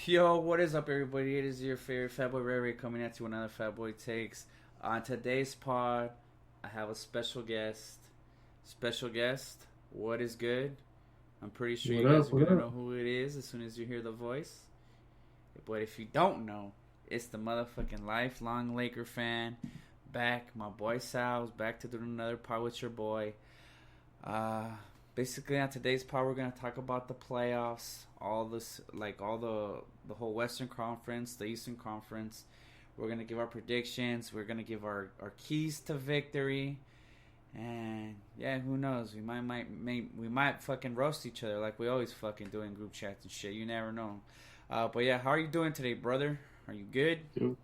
Yo, what is up, everybody? It is your favorite Fatboy Ray coming at you with another Fatboy Takes. On today's pod, I have a special guest. Special guest, what is good? I'm pretty sure What you guys up? are What gonna up? know who it is as soon as you hear the voice. But if you don't know, it's the motherfucking lifelong Laker fan. Back, my boy Sal's back to do another pod with your boy. Uh, Basically on today's pod we're gonna talk about the playoffs, all this, like all the whole Western Conference, the Eastern Conference. We're gonna give our predictions. We're gonna give our keys to victory, and yeah, who knows? We might fucking roast each other like we always fucking do in group chats and shit. You never know. But yeah, how are you doing today, brother? Are you good? Do-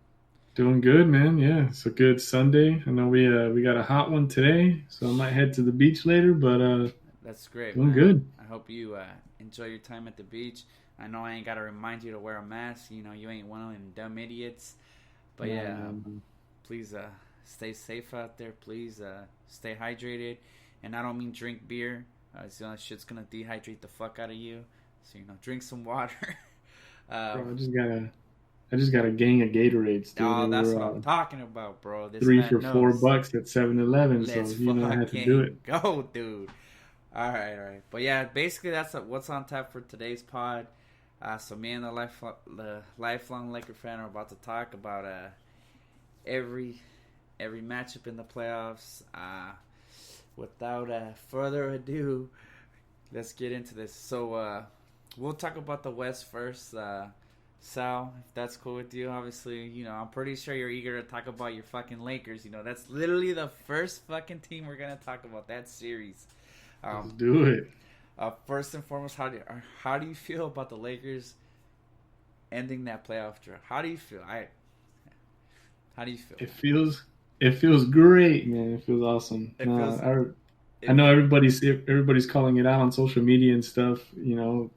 Doing good, man. Yeah, it's a good Sunday. I know we got a hot one today, so I might head to the beach later. But That's great, doing man. good. I hope you enjoy your time at the beach. I know I ain't gotta remind you to wear a mask. You know, you ain't one of them dumb idiots. But No, yeah, no, no. please stay safe out there. Please stay hydrated. And I don't mean drink beer. That shit's gonna dehydrate the fuck out of you. So drink some water. um, Bro, I just got a gang of Gatorades, dude. They oh, that's were what I'm talking about, bro. This three man for four knows. bucks at 7-Eleven, so Let's I had to do it. fucking go, dude. All right. But yeah, basically that's what's on tap for today's pod. So me and the lifelong Laker fan are about to talk about every every matchup in the playoffs. Without further ado, let's get into this. So we'll talk about the West first. Sal, if that's cool with you, obviously, I'm pretty sure you're eager to talk about your fucking Lakers. That's literally the first fucking team we're gonna talk about that series. Let's Um, do it. First and foremost, how do you feel about the Lakers ending that playoff draw? How do you feel? How do you feel? It feels it feels great, man. It feels awesome. It feels I it. know everybody's calling it out on social media and stuff.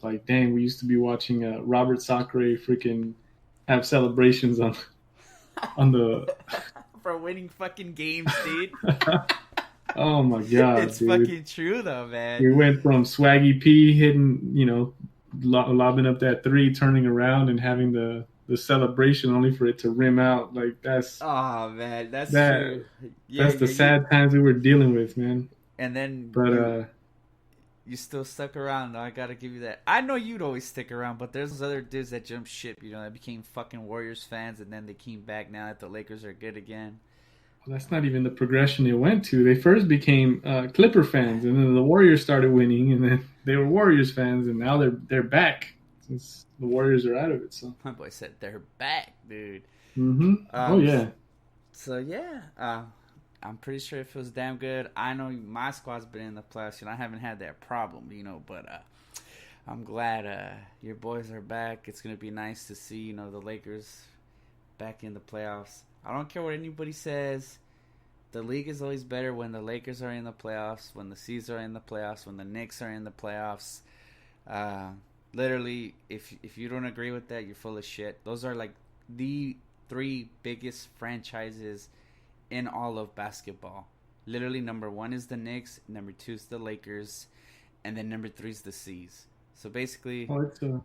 Like dang, we used to be watching Robert Sacre freaking have celebrations on the. For winning fucking games, dude. Oh my god, It's dude! fucking true though, man. We went from Swaggy P hitting, lobbing up that three, turning around and having the celebration only for it to rim out. Like Oh man, that's that true. Yeah, that's the yeah, you. sad times we were dealing with, man. And then But you still stuck around. I gotta give you that. I know you'd always stick around, but there's other dudes that jumped ship. That became fucking Warriors fans, and then they came back now that the Lakers are good again. that's not even the progression they went to. They first became Clipper fans, and then the Warriors started winning, and then they were Warriors fans, and now they're back since the Warriors are out of it. So, My boy said they're back, dude. oh Um, yeah, so yeah, I'm pretty sure it feels damn good. I know my squad's been in the playoffs, and I haven't had that problem, but I'm glad your boys are back. It's gonna be nice to see, the Lakers back in the playoffs. I don't care what anybody says. The league is always better when the Lakers are in the playoffs, when the C's are in the playoffs, when the Knicks are in the playoffs. Uh, Literally, if you don't agree with that, you're full of shit. Those are like the three biggest franchises in all of basketball. Literally, number one is the Knicks, number two is the Lakers, and then number three is the C's. So basically, well, it's a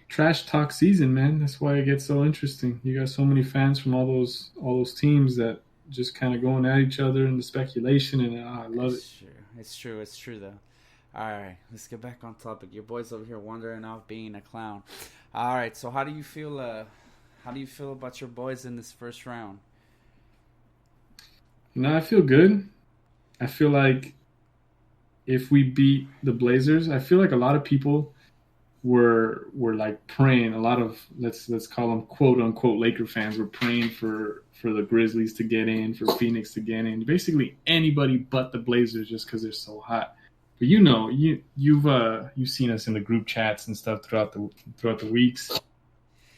trash talk season, man. That's why it gets so interesting. You got so many fans from all those teams that just kind of going at each other and the speculation, and I love it. it's true. It's true. It's true, though. All right, let's get back on topic. Your boy's over here wandering off being a clown. All right, so how do you feel? How do you feel about your boys in this first round? I feel good. I feel like if we beat the Blazers, I feel like a lot of people were like praying. A lot of let's call them quote unquote Laker fans were praying for the Grizzlies to get in, for Phoenix to get in. Basically anybody but the Blazers, just because they're so hot. But you've seen us in the group chats and stuff throughout the weeks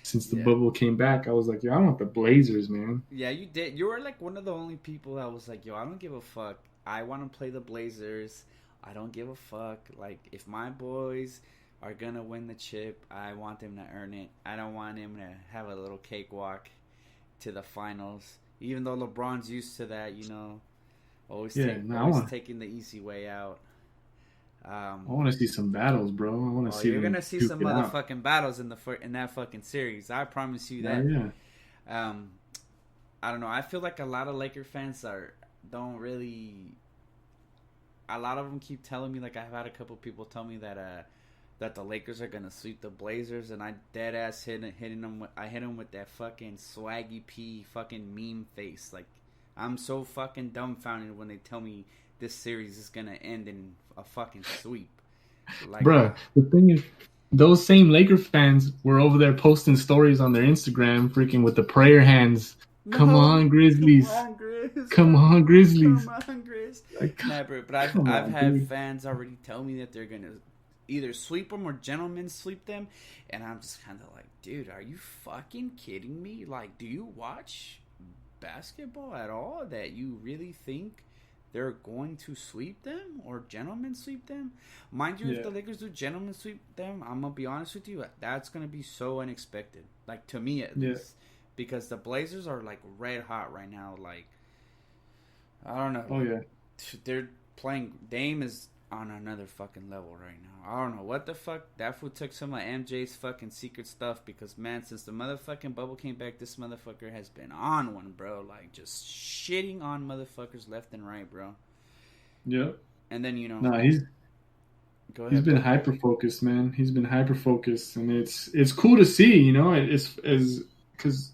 since the Yeah. bubble came back. I was like, I want the Blazers, man. Yeah, you did. You were like one of the only people that was like, yo, I don't give a fuck. I want to play the Blazers. I don't give a fuck. Like, if my boys are going to win the chip, I want them to earn it. I don't want them to have a little cakewalk to the finals. Even though LeBron's used to that, Yeah, no, I always want taking the easy way out. I want to see some battles, bro. I want to Oh, see you're them gonna see duke some it out. motherfucking battles in in that fucking series. I promise you Yeah, that. yeah, Um, I don't know. I feel like a lot of Laker fans are don't really. A lot of them keep telling me, like I've had a couple people tell me that the Lakers are gonna sweep the Blazers, and I dead ass hitting them. I hit them with that fucking swaggy p fucking meme face. Like I'm so fucking dumbfounded when they tell me this series is gonna end in a fucking sweep. Like bruh. The thing is, those same Laker fans were over there posting stories on their Instagram, freaking with the prayer hands. Come no, on, come Grizzlies! on, Grizz, Come on, come Grizzlies! on, Grizz. Like, Nah, bro, but come I've on, had dude. fans already tell me that they're gonna either sweep them or gentlemen sweep them, and I'm just kind of like, dude, are you fucking kidding me? Like, do you watch basketball at all that you really think they're going to sweep them or gentlemen sweep them? Mind you, if Yeah, the Lakers do gentlemen sweep them, I'm gonna be honest with you, that's gonna be so unexpected. Like to me at yeah. least, because the Blazers are like red hot right now. Like I don't know, Oh yeah. they're playing. Dame is on another fucking level right now. I don't know what the fuck. That fool took some of MJ's fucking secret stuff because man, since the motherfucking bubble came back, this motherfucker has been on one, bro. Like just shitting on motherfuckers left and right, bro. Yep. And then you know, Nah, go he's ahead, been bro. hyper focused, man. He's been hyper focused, and it's cool to see. You know, it's as because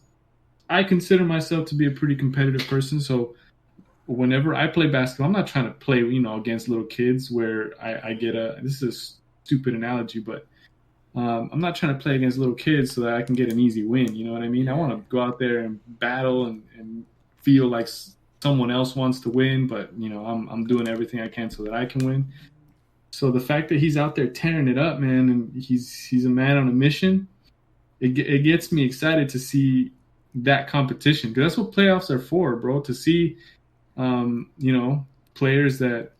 I consider myself to be a pretty competitive person. So whenever I play basketball, I'm not trying to play, against little kids where I get a. This is a stupid analogy, but I'm not trying to play against little kids so that I can get an easy win. You know what I mean? I Yeah. want to go out there and battle and feel like someone else wants to win, but I'm doing everything I can so that I can win. So the fact that he's out there tearing it up, man, and he's a man on a mission, it gets me excited to see that competition because that's what playoffs are for, bro. To see, players that,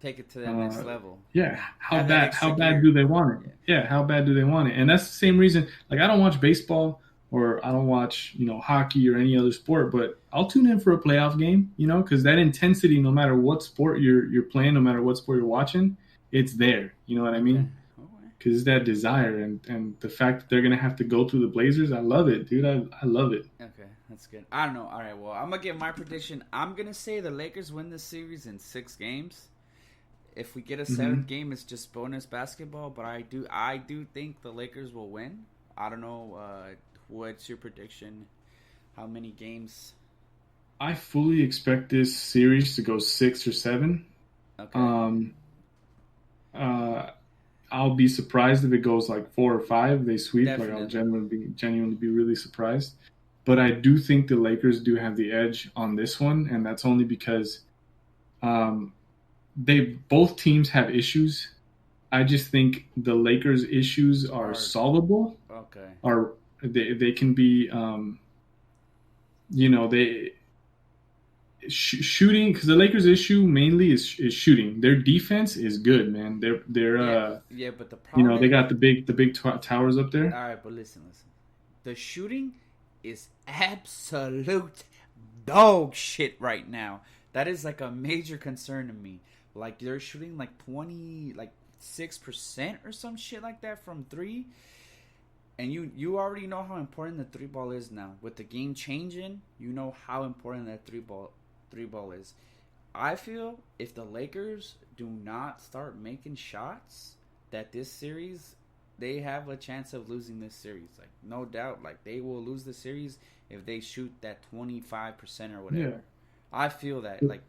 Take it to that next uh, level. yeah, Yeah. Have that how extra bad gear. do they want it? Yeah. Yeah, how bad do they want it? And that's the same reason. Like I don't watch baseball or I don't watch hockey or any other sport, but I'll tune in for a playoff game, because that intensity, no matter what sport you're playing, no matter what sport you're watching, it's there. You know what I Okay. mean? Okay. Because it's that desire and the fact that they're gonna have to go through the Blazers. I love it, dude. I love it. Okay. That's good. I don't know. All right. Well, I'm gonna give my prediction. I'm gonna say the Lakers win this series in 6 games. If we get a seventh Hmm. game, it's just bonus basketball. But I do think the Lakers will win. I don't know. What's your prediction? How many games? I fully expect this series to go 6 or 7. Okay, Um, uh, I'll be surprised if it goes like 4 or 5. They sweep. Like I'll definitely. genuinely be really surprised. But I do think the Lakers do have the edge on this one, and that's only because um, they both teams have issues. I just think the Lakers' issues are Are solvable. okay. Are they can be they shooting because the Lakers' issue mainly is shooting. Their defense is good, man. They're Yeah, yeah. But the they problem is, got the big towers up there. all right. But listen. The shooting is absolute dog shit right now. That is like a major concern to me. Like they're shooting like 6% or some shit like that from three. And you already know how important the three ball is now. With the game changing, you know how important that three ball is. I feel if the Lakers do not start making shots, that this series they have a chance of losing this series. Like no doubt, like they will lose the series if they shoot that 25% or Yeah, whatever. I feel that like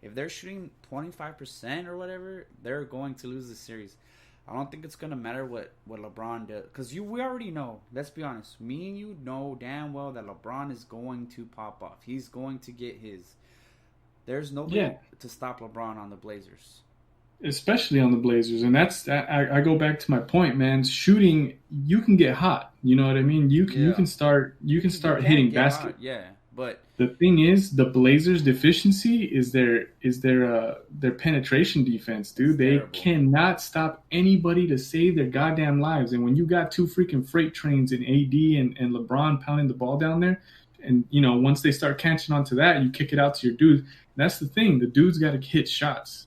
if they're shooting 25% or whatever, they're going to lose the series. I don't think it's gonna matter what LeBron does because we already know. Let's be honest. Me and you know damn well that LeBron is going to pop off. He's going to get his. There's nobody yeah. to stop LeBron on the Blazers. Especially on the Blazers, and that's that. I go back to my point, man. Shooting, you can get hot. You know what I mean? Yeah, You can you start can hitting get basket. hot. Yeah, but The thing is, the Blazers' deficiency is their penetration defense, it's dude. They terrible. cannot stop anybody to save their goddamn lives. And when you got two freaking freight trains in AD and LeBron pounding the ball down there, and once they start catching on to that, you kick it out to your dude. That's the thing. The dude's got to hit shots.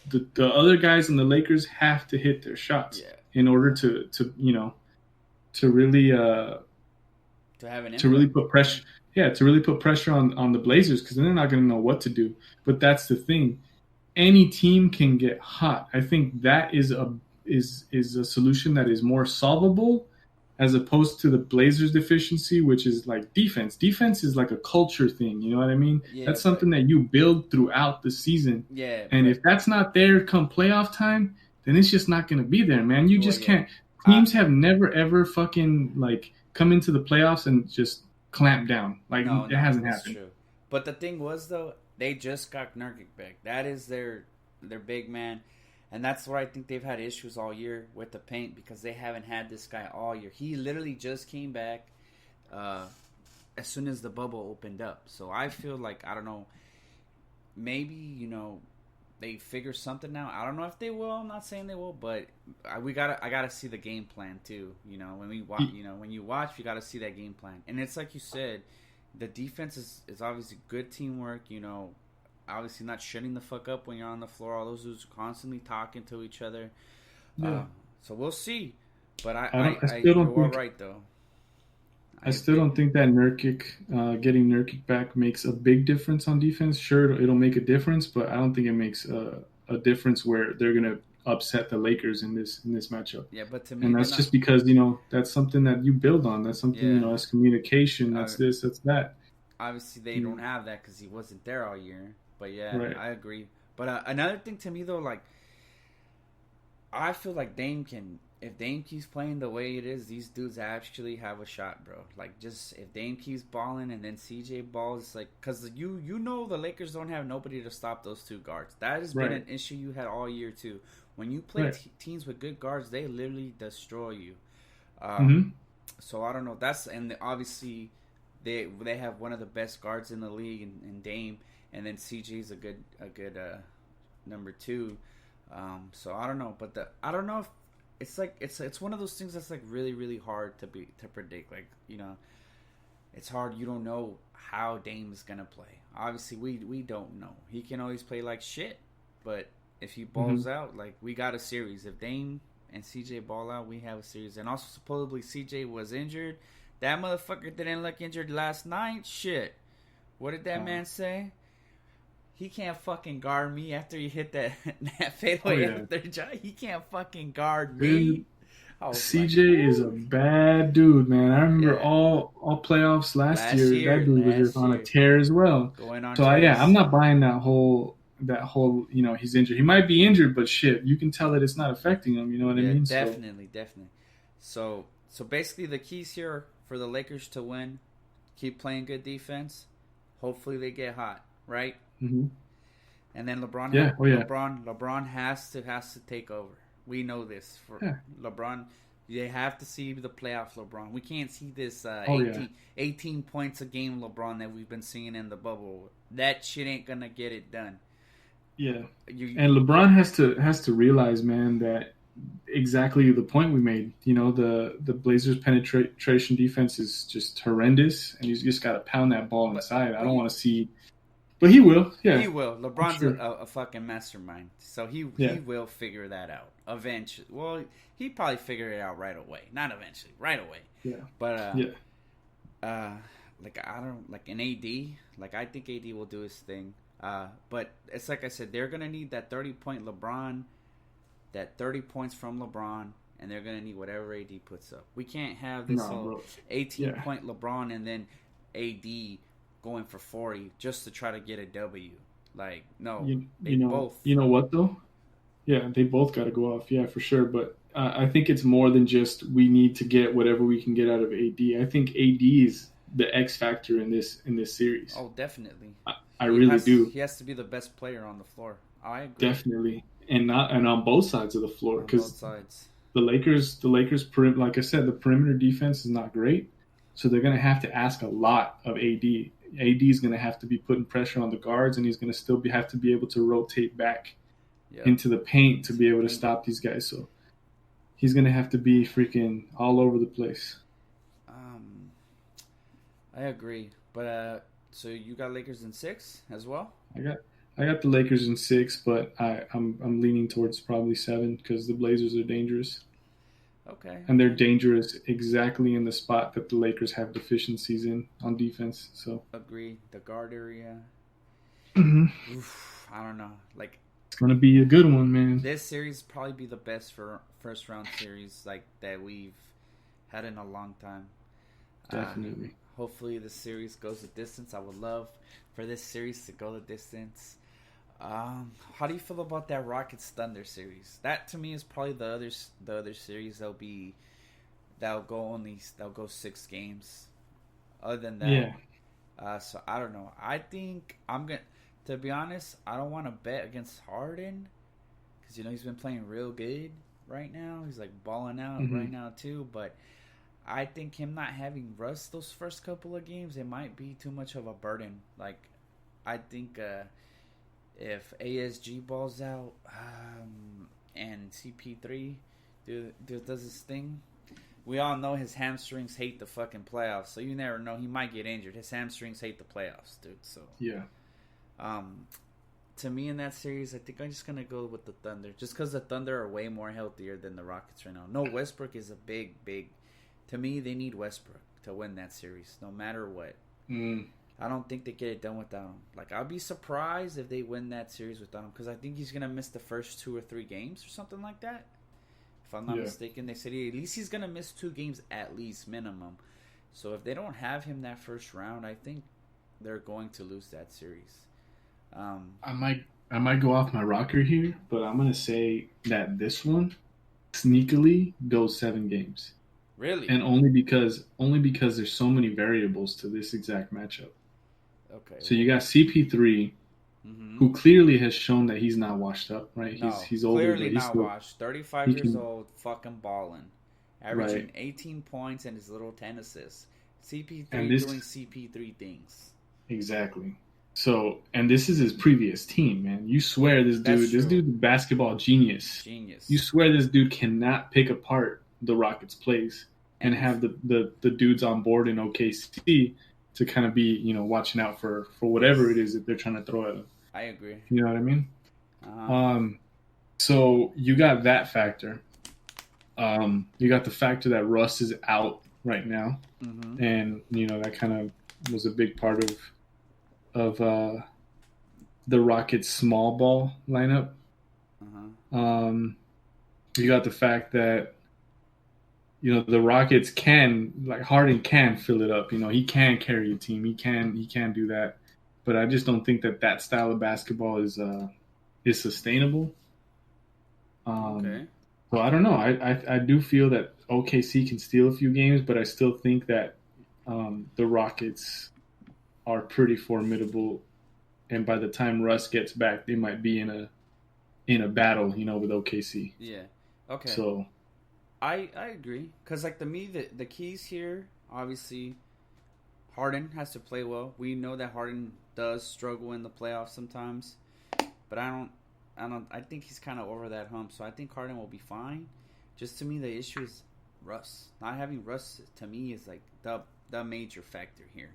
the other guys in the Lakers have to hit their shots Yeah. in order to to really To have an to really impact. put pressure. Yeah, to really put pressure on the Blazers because then they're not going to know what to do. But that's the thing. Any team can get hot. I think that is a solution that is more solvable as opposed to the Blazers deficiency, which is like defense. Defense is like a culture thing. You know what I mean? Yeah, That's something that you build throughout the season. And but if that's not there come playoff time, then it's just not going to be there, man. You well, just yeah. can't. Teams have never ever fucking like come into the playoffs and just clamp down. Like No, it no, hasn't that's happened. true. But the thing was though, they just got Nurkic back. That is their big man, and that's where I think they've had issues all year with the paint because they haven't had this guy all year. He literally just came back uh, as soon as the bubble opened up. So I feel like I don't know, maybe they figure something out. I don't know if they will. I'm not saying they will, but I gotta see the game plan too. When we watch, when you watch, you gotta see that game plan. And it's like you said, the defense is obviously good teamwork. Obviously not shutting the fuck up when you're on the floor. All those dudes constantly talking to each other. Yeah. So we'll see. But I still don't you are think right though. I still don't think that getting Nurkic back makes a big difference on defense. Sure, it'll make a difference, but I don't think it makes a difference where they're gonna upset the Lakers in this matchup. Yeah, but to me, And they're that's not. just because that's something that you build on. That's something Yeah, that's communication. That's this. That's that. obviously they don't have that because he wasn't there all year. But yeah, Right. I agree. But another thing to me though, like I feel like Dame can. If Dame keeps playing the way it is, these dudes actually have a shot, bro. Like, just if Dame keeps balling and then CJ balls, like, because you know the Lakers don't have nobody to stop those two guards. That has been an issue you had all year too. When you play teams with good guards, they literally destroy you. So I don't know. And obviously they have one of the best guards in the league in Dame, and then CJ's a good number two. So I don't know, but I don't know if it's like it's one of those things that's like really really hard to predict. Like it's hard. You don't know how Dame is gonna play. Obviously, we don't know. He can always play like shit, but if he balls out, like we got a series. If Dame and CJ ball out, we have a series. And also supposedly CJ was injured. That motherfucker didn't look injured last night. Shit, what did that man say? He can't fucking guard me after you hit that fadeaway after jump. He can't fucking guard me. CJ is a bad dude, man. I remember all playoffs last year. That dude was just on a tear as well. Going on. So I'm not buying that whole he's injured. He might be injured, but shit, you can tell that it's not affecting him. You know what I mean? Definitely. So basically, the keys here for the Lakers to win: keep playing good defense. Hopefully, they get hot, right? Mm-hmm. And then LeBron, LeBron has to take over. We know this for LeBron. They have to see the playoff LeBron. We can't see this 18 points a game LeBron that we've been seeing in the bubble. That shit ain't gonna get it done. Yeah, and LeBron has to realize, man, that exactly the point we made. The Blazers' penetration defense is just horrendous, and he's just got to pound that ball inside. I don't want to see. But he will, yeah. He will. LeBron's a fucking mastermind, so he will figure that out eventually. Well, he probably figure it out right away. Not eventually, right away. Yeah. But like I don't like an AD. Like I think AD will do his thing. But it's like I said, they're gonna need that 30-point LeBron, that 30 points from LeBron, and they're gonna need whatever AD puts up. We can't have this whole 18-point LeBron and then AD going for 40 just to try to get a W. Like, no, both. You know what though? Yeah, they both got to go off. Yeah, for sure. But I think it's more than just we need to get whatever we can get out of AD. I think AD is the X factor in this series. Oh, definitely. I really do. He has to be the best player on the floor. I agree. Definitely, and on both sides of the floor because the Lakers, like I said, the perimeter defense is not great. So they're going to have to ask a lot of AD. AD is going to have to be putting pressure on the guards, and he's going to still have to be able to rotate back into the paint to be able to stop these guys. So he's going to have to be freaking all over the place. I agree. But so you got Lakers in 6 as well? I I got the Lakers in 6, but I'm leaning towards probably 7 because the Blazers are dangerous, Okay, and they're okay. dangerous exactly in the spot that the Lakers have deficiencies in on defense. So Agree. The guard area. mhm. Oof, I don't know. Like It's gonna be a good one, man. this series probably be the best for first round series like that we've had in a long time. Uh, Definitely. Hopefully the series goes the distance. I would love for this series to go the distance. How do you feel about that Rockets Thunder series? That to me is probably the other series that'll go 6 games. Other than that, Yeah. so I don't know. I think I'm gonna. To be honest, I don't want to bet against Harden because he's been playing real good right now. He's like balling out right Hmm. now too. But I think him not having Russ those first couple of games, it might be too much of a burden. Like I think if ASG balls out and CP3 does his thing, we all know his hamstrings hate the fucking playoffs. So you never know, he might get injured. His hamstrings hate the playoffs, dude. So Yeah. um, to me in that series, I think I'm just gonna go with the Thunder, just because the Thunder are way more healthier than the Rockets right now. No, Westbrook is a big. To me, they need Westbrook to win that series, no matter what. Mm. I don't think they get it done without him. Like I'll be surprised if they win that series without him, because I think he's gonna miss the first 2 or 3 games or something like that. If I'm not Yeah. mistaken, they said at least he's gonna miss 2 games at least minimum. So if they don't have him that first round, I think they're going to lose that series. Um, I might go off my rocker here, but I'm gonna say that this one sneakily goes 7 games, really? and only because there's so many variables to this exact matchup. Okay. So you Well. got CP3, Mm-hmm. who clearly has shown that he's not washed up, right? He's No, he's older, clearly but he's not still washed. 35 he years can old, fucking balling, right. averaging 18 points and his little 10 assists. And CP3 this doing CP3 things. exactly. So and this is his previous team, man. You swear That's this true. dude's a basketball genius. You Genius. swear this dude cannot pick apart the Rockets plays and And have the dudes on board in OKC to kind of be, watching out for whatever it yes, is that they're trying to throw at him. I agree. You know what I mean? Uh-huh. Um, so you got that factor. You got the factor that Russ is out right now, Mm-hmm. and that kind of was a big part of the Rockets' small ball lineup. Uh-huh. Um, you got the fact that the Rockets can, like, Harden can fill it up. He can carry a team. He can do that. But I just don't think that style of basketball is sustainable. Um, Okay. so I don't know. I do feel that OKC can steal a few games, but I still think that the Rockets are pretty formidable. And by the time Russ gets back, they might be in a battle, with OKC. Yeah. Okay. So I agree. Because, like, to me, the keys here, obviously, Harden has to play well. We know that Harden does struggle in the playoffs sometimes. But I think he's kind of over that hump. So I think Harden will be fine. Just to me, the issue is Russ. Not having Russ to me is like the major factor here.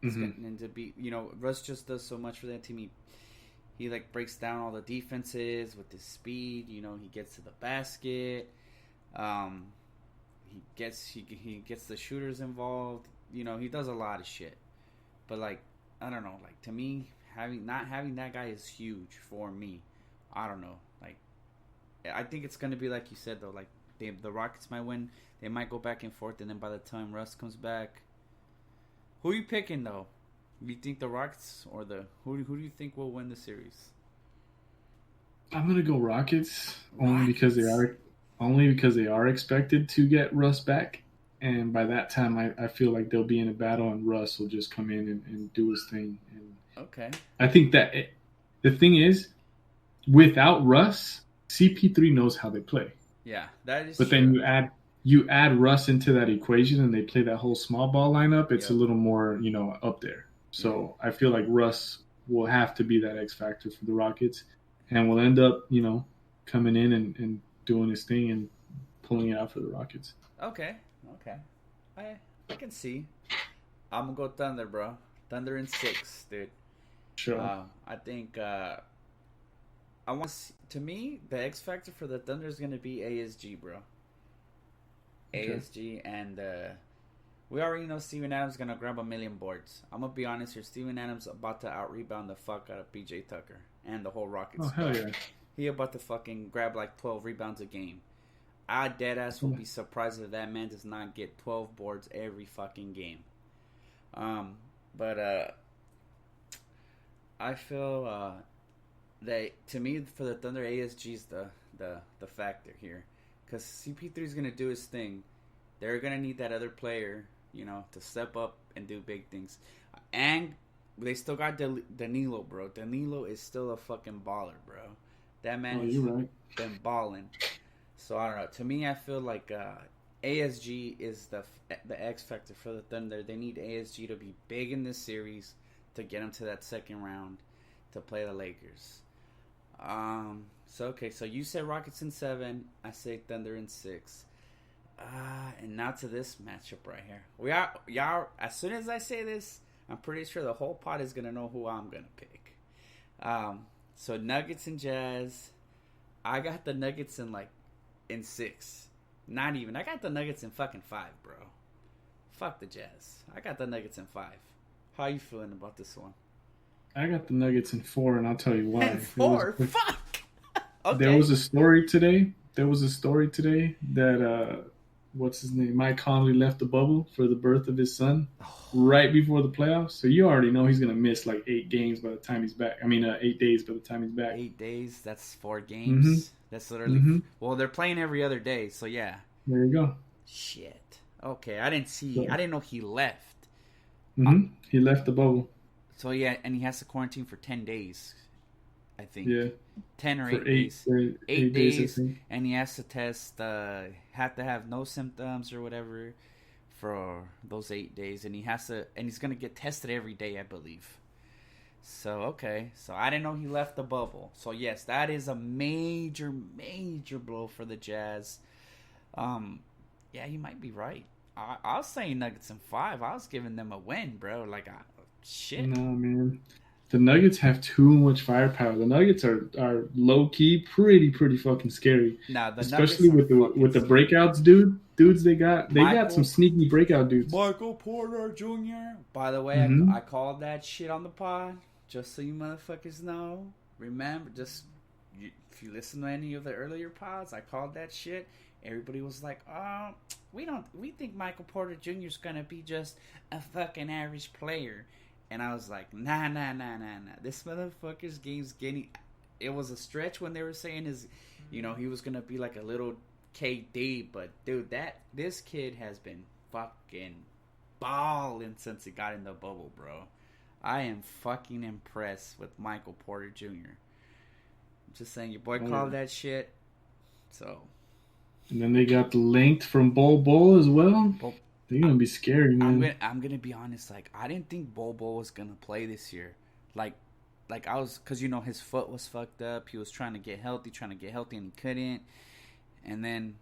It's mhm. getting into be Russ just does so much for that team. He like breaks down all the defenses with his speed. He gets to the basket. Um, he gets the shooters involved. He does a lot of shit. But like I don't know. Like to me, not having that guy is huge for me. I don't know. Like, I think it's gonna be like you said though. Like, the Rockets might win. They might go back and forth, and then by the time Russ comes back, who are you picking though? You think the Rockets or who do you think will win the series? I'm gonna go Rockets Rockets. only because they are expected to get Russ back, and by that time I feel like they'll be in a battle, and Russ will just come in and do his thing. And Okay. I think that the thing is, without Russ, CP3 knows how they play. Yeah, that is But then true. you add Russ into that equation, and they play that whole small ball lineup. It's a Yep. little more up there. Yeah. So I feel like Russ will have to be that X factor for the Rockets, and will end up coming in and doing his thing and pulling it out for the Rockets. Okay. Okay. I can see. I'm gonna go Thunder, bro. Thunder in 6, dude. Sure. I think I want to me the X factor for the Thunder is gonna be ASG, bro. Okay. ASG and we already know Steven Adams is gonna grab 1,000,000 boards. I'm gonna be honest here. Steven Adams about to out rebound the fuck out of PJ Tucker and the whole Rockets Oh hell squad. yeah. He about to fucking grab like 12 rebounds a game. I dead ass will be surprised if that man does not get 12 boards every fucking game. But I feel that to me for the Thunder, ASG is the factor here, because CP3 is gonna do his thing. They're gonna need that other player, to step up and do big things, and they still got Danilo, bro. Danilo is still a fucking baller, bro. That man has been balling. So I don't know. To me, I feel like ASG is the X factor for the Thunder. They need ASG to be big in this series to get them to that second round to play the Lakers. So you said Rockets in 7. I say Thunder in 6. And now to this matchup right here. Y'all. As soon as I say this, I'm pretty sure the whole pod is gonna know who I'm gonna pick. So Nuggets and Jazz. I got the Nuggets in 6. Not even. I got the Nuggets in fucking 5, bro. Fuck the Jazz. I got the Nuggets in 5. How you feeling about this one? I got the Nuggets in 4, and I'll tell you why. In 4? Fuck! Okay. There was a story today that, what's his name? Mike Conley left the bubble for the birth of his son right before the playoffs. So you already know he's going to miss like 8 games by the time he's back. 8 days by the time he's back. 8 days? That's 4 games? Mm-hmm. That's literally... Well, they're playing every other day, so yeah. There you go. Shit. Okay, I didn't know he left. He left the bubble. So yeah, and he has to quarantine for 10 days, I think. Yeah. 10 or 8 days. 8 days, and he has to test, have to have no symptoms or whatever for those 8 days, and he's going to get tested every day, I believe. So, okay. So, I didn't know he left the bubble. So, yes, that is a major, major blow for the Jazz. Yeah, you might be right. I was saying Nuggets in 5. I was giving them a win, bro. Shit. No, man. The Nuggets have too much firepower. The Nuggets are low-key pretty fucking scary. Nah, especially with the breakouts, dudes they got some sneaky breakout dudes. Michael Porter Jr. By the way, I called that shit on the pod, just so you motherfuckers know. Remember, if you listen to any of the earlier pods, I called that shit. Everybody was like, "Oh, we think Michael Porter Jr. is gonna be just a fucking average player." And I was like, nah. This motherfucker's game's getting... It was a stretch when they were saying he was going to be like a little KD. But, dude, this kid has been fucking balling since he got in the bubble, bro. I am fucking impressed with Michael Porter Jr. I'm just saying, your boy called that shit. So... And then they got the length from Bol as well. They're going to be scary, man. I'm gonna be honest. I didn't think Bol was going to play this year. I was... Because, his foot was fucked up. He was trying to get healthy, and he couldn't. And then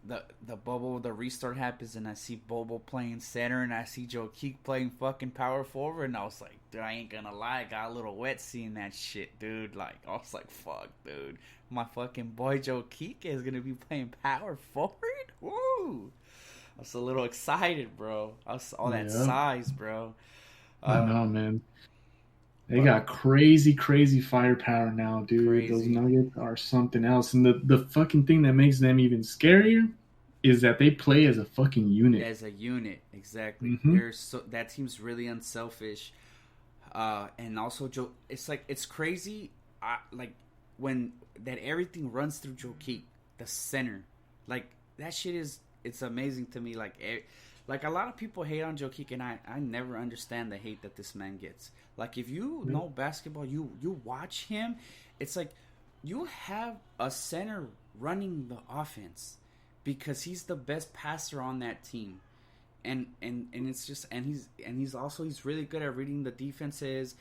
the bubble, the restart happens, and I see Bol playing center, and I see Joe Keek playing fucking power forward. And I was like, dude, I ain't gonna lie. I got a little wet seeing that shit, dude. I was like, fuck, dude. My fucking boy Joe Keek is going to be playing power forward? Woo! I was a little excited, bro. That size, bro. I know, man. They got crazy firepower now, dude. Crazy. Those Nuggets are something else. And the fucking thing that makes them even scarier is that they play as a fucking unit. As a unit, exactly. That team's really unselfish. And also, Joe, it's crazy. When that everything runs through Joe Keek, the center. That shit is... It's amazing to me. A lot of people hate on Joe Keek, and I never understand the hate that this man gets. If you know basketball, you watch him, it's like you have a center running the offense because he's the best passer on that team. And it's just he's really good at reading the defenses,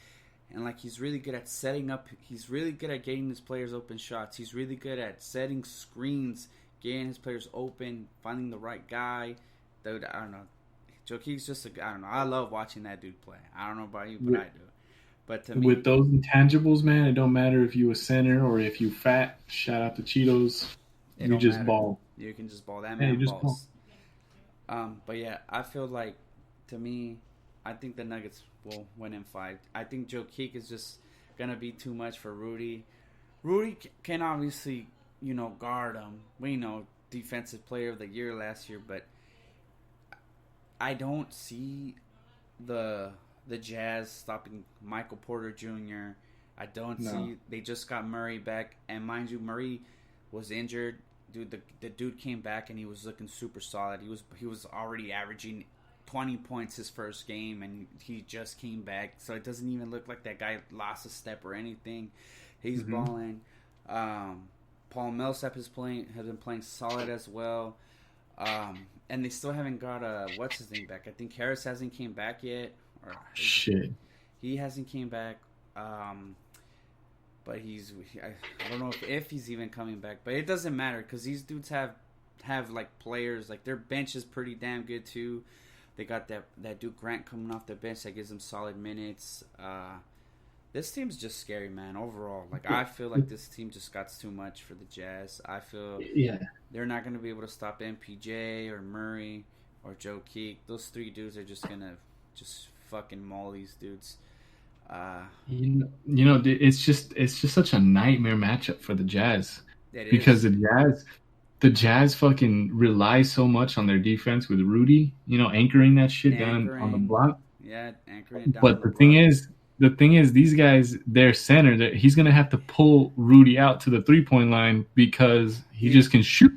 and he's really good at setting up. He's really good at getting his players open shots. He's really good at setting screens, getting his players open, finding the right guy. Dude, I don't know. Joe Keek's just I don't know. I love watching that dude play. I don't know about you, but I do. But to me, with those intangibles, man, it don't matter if you a center or if you fat. Shout out to Cheetos. it You don't just matter. ball. You can just ball. That Hey, you man just ball. balls. But yeah, I feel like, to me, I think the Nuggets will win in 5. I think Joe Keek is just gonna be too much for Rudy. Rudy can obviously, guard him. We know defensive player of the year last year, but I don't see the the Jazz stopping Michael Porter Jr. I don't No. see they just got Murray back, and mind you, Murray was injured. Dude, the dude came back and he was looking super solid. He was already averaging 20 points his first game, and he just came back. So it doesn't even look like that guy lost a step or anything. He's Mm-hmm. balling. Paul Millsap has been playing solid as well. And they still haven't got what's his name back. I think Harris hasn't came back yet, or Shit. he hasn't came back. But I don't know if he's even coming back. But it doesn't matter because these dudes have like players, like their bench is pretty damn good too. They got that Duke Grant coming off the bench that gives them solid minutes. This team's just scary, man. Overall, like I feel like this team just got too much for the Jazz. I feel Yeah. they're not going to be able to stop MPJ or Murray or Joe Keek. Those three dudes are just gonna just fucking maul these dudes. It's just such a nightmare matchup for the Jazz It because is the Jazz fucking rely so much on their defense with Rudy, anchoring that shit down on the anchoring, block. yeah, anchoring it down on But the the thing block. is, the thing is, these guys, their center, he's gonna have to pull Rudy out to the 3-point line because he He just can shoot.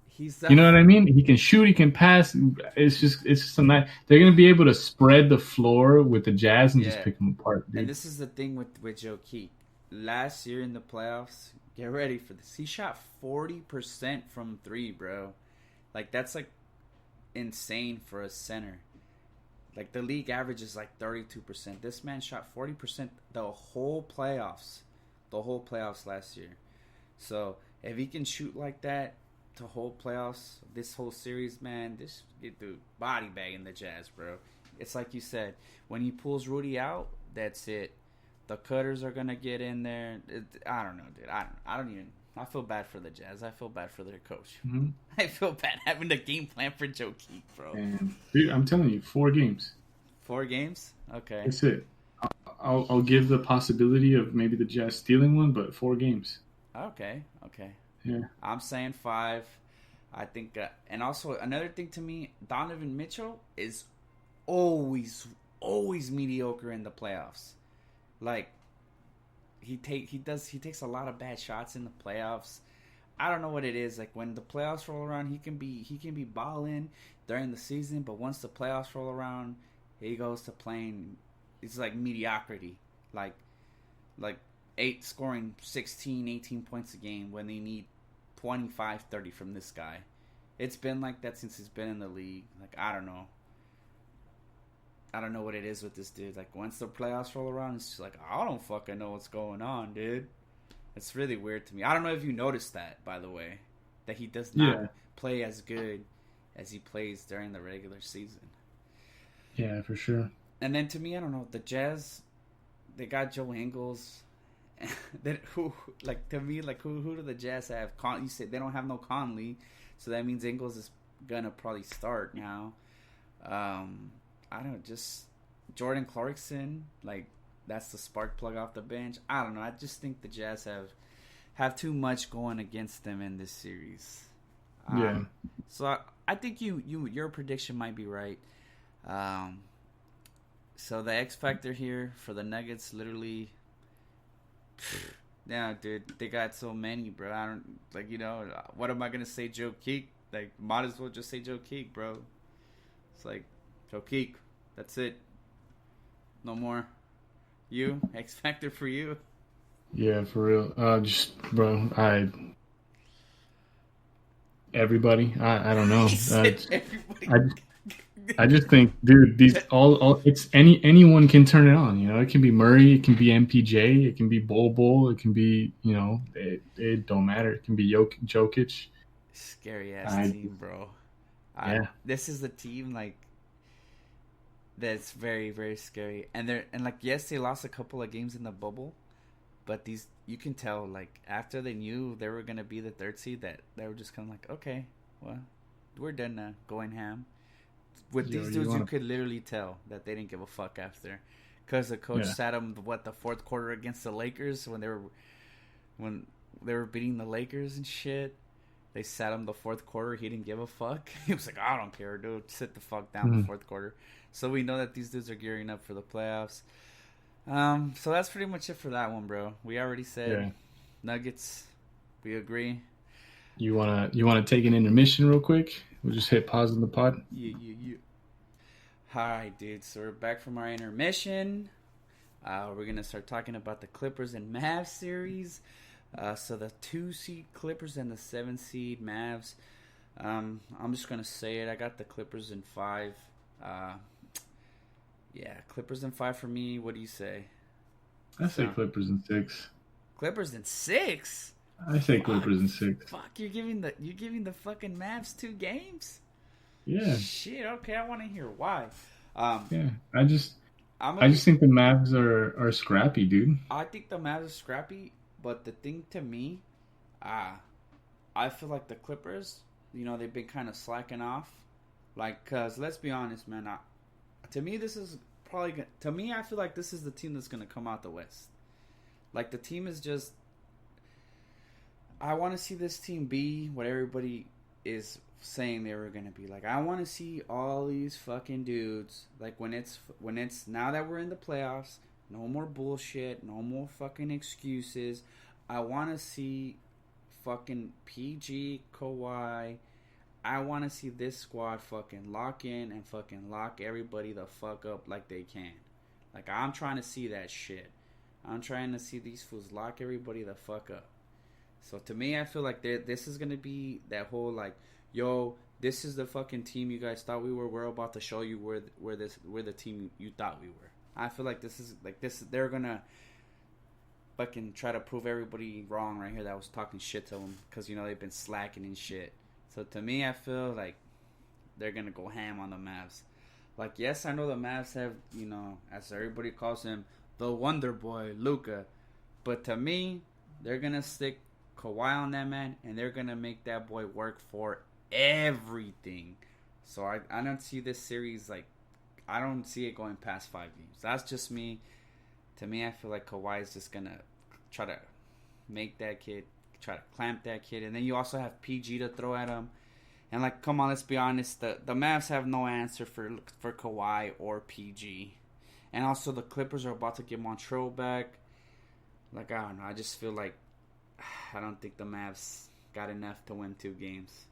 he's You that know what I mean? He can shoot. He can pass. It's just a night. They're gonna be able to spread the floor with the Jazz and just yeah. pick them apart, And dude. this is the thing with Joe Keek. Last year in the playoffs, get ready for this. He shot 40% from three, bro. Like that's like insane for a center. Like the league average is like 32%. This man shot 40% the whole playoffs. The whole playoffs last year. So if he can shoot like that to whole playoffs, this whole series, man, this get the body bag in the Jazz, bro. It's like you said, when he pulls Rudy out, that's it. The cutters are gonna get in there. I don't know, dude. I don't even. I feel bad for the Jazz. I feel bad for their coach. Hmm. I feel bad having the game plan for Joe Keek, bro. And dude, I'm telling you, 4 games. 4 games? Okay. That's it. I'll give the possibility of maybe the Jazz stealing one, but 4 games. Okay. Okay. Yeah. I'm saying 5. I think, and also another thing to me, Donovan Mitchell is always mediocre in the playoffs. Like he takes a lot of bad shots in the playoffs. I don't know what it is. Like when the playoffs roll around, he can be balling during the season, but once the playoffs roll around, he goes to playing. It's like mediocrity. Like like eight scoring 16, 18 points a game when they need 25, 30 from this guy. It's been like that since he's been in the league. Like I don't know what it is with this dude. Like once the playoffs roll around, it's just like I don't fucking know what's going on, dude. It's really weird to me. I don't know if you noticed that, by the way, that he does not Yeah. play as good as he plays during the regular season. Yeah, for sure. And then to me, I don't know. The Jazz, they got Joe Ingles. That who like to me like who do the Jazz have? You said they don't have no Conley, so that means Ingles is gonna probably start now. I don't know, just Jordan Clarkson, like that's the spark plug off the bench. I don't know. I just think the Jazz have too much going against them in this series. Yeah. So I think your prediction might be right. So the X factor here for the Nuggets, literally, yeah, dude, they got so many, bro. I don't like, what am I gonna say, Joe Keek? Like, might as well just say Joe Keek, bro. It's like Joe Keek. That's it. No more. You X factor for you. Yeah, for real. Just bro, everybody. I don't know. He said everybody. I I just think, dude, these all it's anyone can turn it on. It can be Murray, it can be MPJ, it can be Bol, it can be it don't matter. It can be Jokic. Scary ass I team, bro. Yeah. This is the team like That's very, very scary. And like, yes, they lost a couple of games in the bubble, but these, you can tell, like, after they knew they were gonna be the third seed, that they were just kind of like, okay, well, we're done now, going ham. With these dudes, you could literally tell that they didn't give a fuck after, because the coach sat them the fourth quarter against the Lakers when they were beating the Lakers and shit. They sat him the fourth quarter. He didn't give a fuck. He was like, I don't care, dude. Sit the fuck down the fourth quarter. So we know that these dudes are gearing up for the playoffs. So that's pretty much it for that one, bro. We already said Nuggets. We agree. You wanna take an intermission real quick? We'll just hit pause on the pod. Yeah. Hi, dude. So we're back from our intermission. We're gonna start talking about the Clippers and Mavs series. So the 2-seed Clippers and the 7-seed Mavs. I'm just gonna say it. I got the Clippers in 5. Clippers in 5 for me. What do you say? I say Clippers in 6. Clippers in 6. I say Clippers in 6. Fuck, you're giving the fucking Mavs 2 games? Yeah. Shit. Okay, I want to hear why. I just think the Mavs are scrappy, dude. I think the Mavs are scrappy, but the thing to me, I feel like the Clippers, they've been kind of slacking off. Like, cause let's be honest, man. To me, this is probably. To me, I feel like this is the team that's gonna come out the West. Like, the team is just. I want to see this team be what everybody is saying they were gonna be. Like, I want to see all these fucking dudes. Like, when it's now that we're in the playoffs, no more bullshit, no more fucking excuses. I want to see fucking PG, Kawhi. I want to see this squad fucking lock in and fucking lock everybody the fuck up like they can. Like, I'm trying to see that shit. I'm trying to see these fools lock everybody the fuck up. So to me, I feel like this is going to be that whole, like, yo, this is the fucking team you guys thought we were. We're about to show you we're the team you thought we were. I feel like this is they're going to fucking try to prove everybody wrong right here that was talking shit to them, because they've been slacking and shit. So to me, I feel like they're gonna go ham on the Mavs. Like, yes, I know the Mavs have, as everybody calls him, the Wonder Boy, Luka, but to me, they're gonna stick Kawhi on that man, and they're gonna make that boy work for everything. So I don't see this series, like, I don't see it going past 5 games. That's just me. To me, I feel like Kawhi is just gonna try to make that kid, try to clamp that kid, and then you also have PG to throw at him. And, like, come on, let's be honest, the Mavs have no answer for Kawhi or PG. And also the Clippers are about to get Montreal back. Like, I don't know, I just feel like I don't think the Mavs got enough to win 2 games.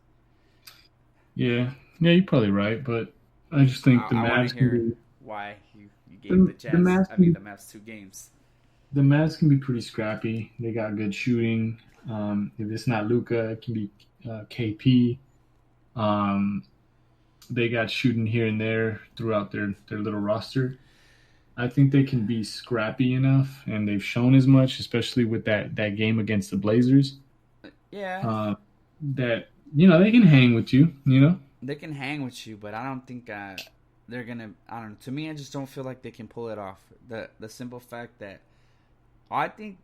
Yeah, you're probably right, but I just think the Mavs. I want to hear why you gave the Mavs 2 games. The Mavs can be pretty scrappy. They got good shooting. If it's not Luka, it can be KP. They got shooting here and there throughout their little roster. I think they can be scrappy enough, and they've shown as much, especially with that game against the Blazers. Yeah. That, they can hang with you, They can hang with you, but I don't think they're going to, I don't know. To me, I just don't feel like they can pull it off. The simple fact that I think